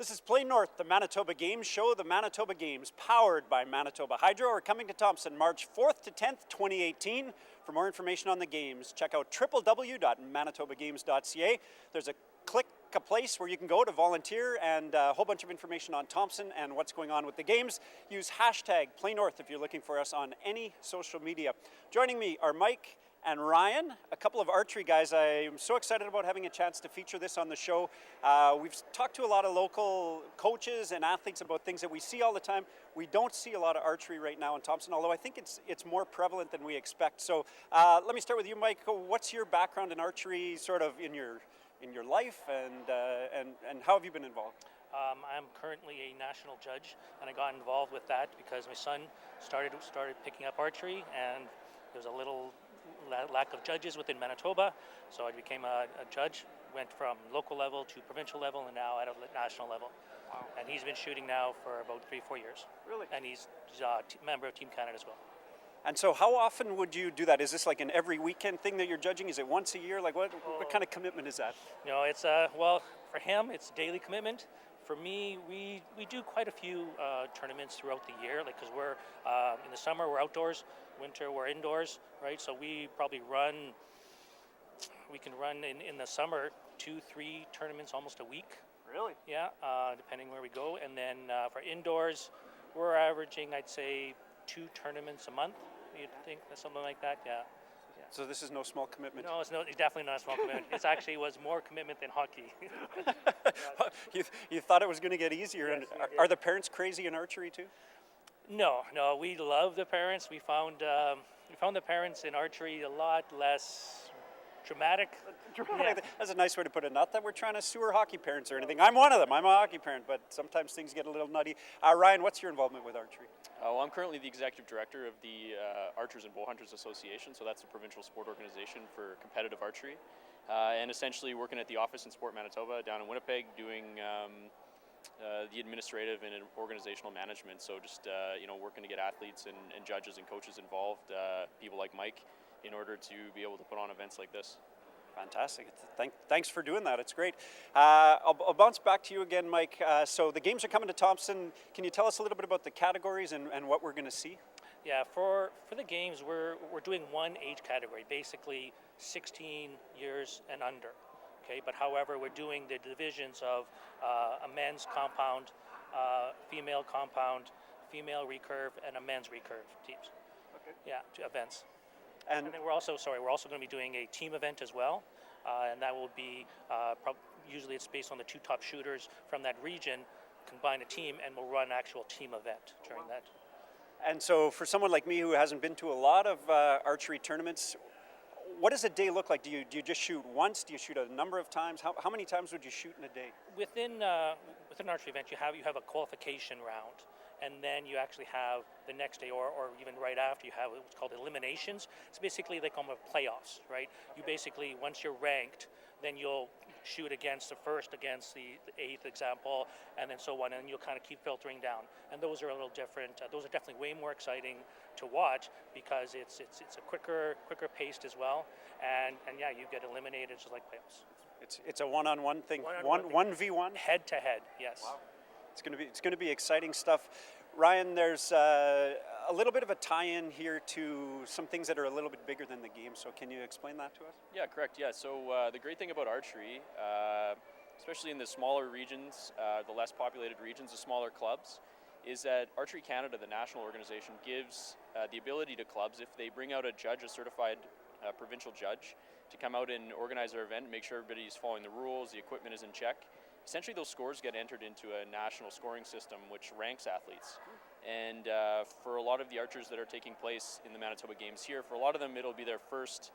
This is Play North, the Manitoba Games Show. The Manitoba Games, powered by Manitoba Hydro, are coming to Thompson March 4th to 10th, 2018. For more information on the games, check out www.manitobagames.ca. There's a place where you can go to volunteer and a whole bunch of information on Thompson and what's going on with the games. Use hashtag PlayNorth if you're looking for us on any social media. Joining me are Mike and Ryan, a couple of archery guys. I'm so excited about having a chance to feature this on the show. We've talked to a lot of local coaches and athletes about things that we see all the time. We don't see a lot of archery right now in Thompson, although I think it's more prevalent than we expect. So let me start with you, Mike. What's your background in archery, sort of in your life, and how have you been involved? I'm currently a national judge, and I got involved with that because my son started picking up archery, and there's a little lack of judges within Manitoba, so I became a judge, went from local level to provincial level, and now at a national level. Wow. And he's been shooting now for about 3-4 years. Really? And he's a member of Team Canada as well. And so how often would you do that? Is this like an every weekend thing that you're judging? Is it once a year? Like what kind of commitment is that? No, it's well, for him it's daily commitment. For me, we do quite a few tournaments throughout the year, like because we're in the summer we're outdoors, winter we're indoors, right? So we can run in the summer 2-3 tournaments almost a week. Really? Yeah, depending where we go. And then for indoors, we're averaging, I'd say, 2 tournaments a month. You'd think something like that, yeah. So this is no small commitment. No, it's definitely not a small commitment. It actually was more commitment than hockey. You thought it was going to get easier. Yes, and we did. are the parents crazy in archery too? No, we love the parents. We found the parents in archery a lot less dramatic. Yeah. That's a nice way to put it. Not that we're trying to sewer hockey parents or anything. I'm one of them. I'm a hockey parent, but sometimes things get a little nutty. Ryan, what's your involvement with archery? Well, I'm currently the executive director of the Archers and Bowhunters Association, so that's the provincial sport organization for competitive archery, and essentially working at the office in Sport Manitoba down in Winnipeg, doing the administrative and organizational management. So just working to get athletes and judges and coaches involved, people like Mike, in order to be able to put on events like this. Fantastic. Thanks for doing that. It's great. I'll bounce back to you again, Mike. So the games are coming to Thompson. Can you tell us a little bit about the categories and what we're going to see? Yeah, for the games, we're doing one age category, basically 16 years and under. Okay, but however, we're doing the divisions of a men's compound, female compound, female recurve, and a men's recurve teams. Okay. Yeah, 2 events. And then we're also going to be doing a team event as well, and that will be usually it's based on the 2 top shooters from that region, combine a team, and we'll run an actual team event during that. And so for someone like me who hasn't been to a lot of archery tournaments, what does a day look like? Do you just shoot once? Do you shoot a number of times? How many times would you shoot in a day? Within an archery event, you have a qualification round. And then you actually have the next day, or even right after, you have what's called eliminations. It's basically they call them playoffs, right? You basically, once you're ranked, then you'll shoot against the first, against the 8th example, and then so on, and you'll kind of keep filtering down. And those are a little different. Those are definitely way more exciting to watch because it's a quicker paced as well. And yeah, you get eliminated just like playoffs. It's a one-on-one thing. 1v1? Head to head, yes. Wow. It's going to be exciting stuff. Ryan, there's a little bit of a tie-in here to some things that are a little bit bigger than the game. So can you explain that to us? Yeah, correct. Yeah. So the great thing about archery, especially in the smaller regions, the less populated regions, the smaller clubs, is that Archery Canada, the national organization, gives the ability to clubs, if they bring out a judge, a certified provincial judge, to come out and organize their event, make sure everybody's following the rules, the equipment is in check. Essentially, those scores get entered into a national scoring system which ranks athletes. And for a lot of the archers that are taking place in the Manitoba Games here, for a lot of them it'll be their first,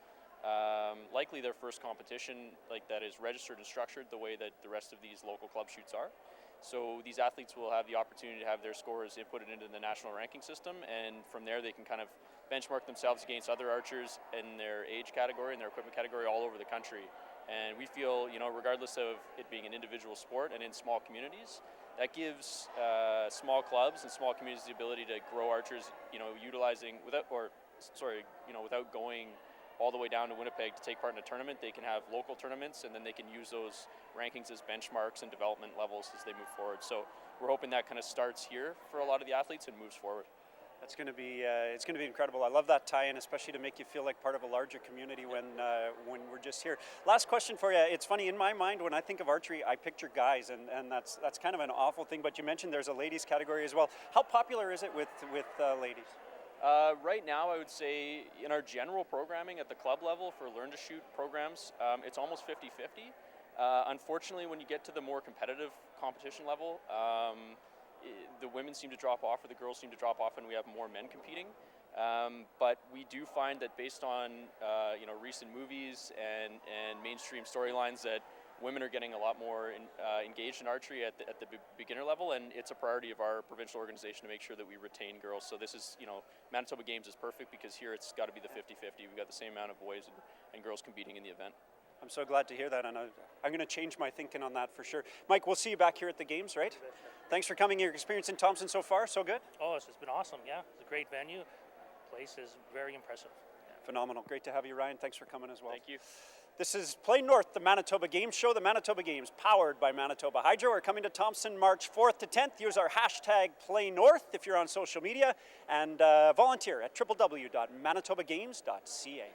likely their first competition like that is registered and structured the way that the rest of these local club shoots are. So these athletes will have the opportunity to have their scores inputted into the national ranking system, and from there they can kind of benchmark themselves against other archers in their age category and their equipment category all over the country. And we feel, regardless of it being an individual sport and in small communities, that gives small clubs and small communities the ability to grow archers, without going all the way down to Winnipeg to take part in a tournament. They can have local tournaments, and then they can use those rankings as benchmarks and development levels as they move forward. So we're hoping that kind of starts here for a lot of the athletes and moves forward. That's going to be it's going to be incredible. I love that tie-in, especially to make you feel like part of a larger community when we're just here. Last question for you. It's funny, in my mind when I think of archery, I picture guys, and that's kind of an awful thing. But you mentioned there's a ladies category as well. How popular is it with ladies? Right now, I would say in our general programming at the club level for Learn to Shoot programs, it's almost 50-50. Unfortunately, when you get to the more competitive competition level, the women seem to drop off, or the girls seem to drop off, and we have more men competing. But we do find that based on recent movies and mainstream storylines, that women are getting a lot more engaged in archery at the beginner level, and it's a priority of our provincial organization to make sure that we retain girls. So this is, Manitoba Games is perfect because here it's got to be the 50-50. We've got the same amount of boys and girls competing in the event. I'm so glad to hear that, and I'm going to change my thinking on that for sure. Mike, we'll see you back here at the games, right? Thanks for coming. Your experience in Thompson so far, so good? Oh, it's been awesome, yeah. It's a great venue. The place is very impressive. Phenomenal. Great to have you, Ryan. Thanks for coming as well. Thank you. This is Play North, the Manitoba Games Show. The Manitoba Games, powered by Manitoba Hydro, are coming to Thompson March 4th to 10th. Use our hashtag PlayNorth if you're on social media, and volunteer at www.manitobagames.ca.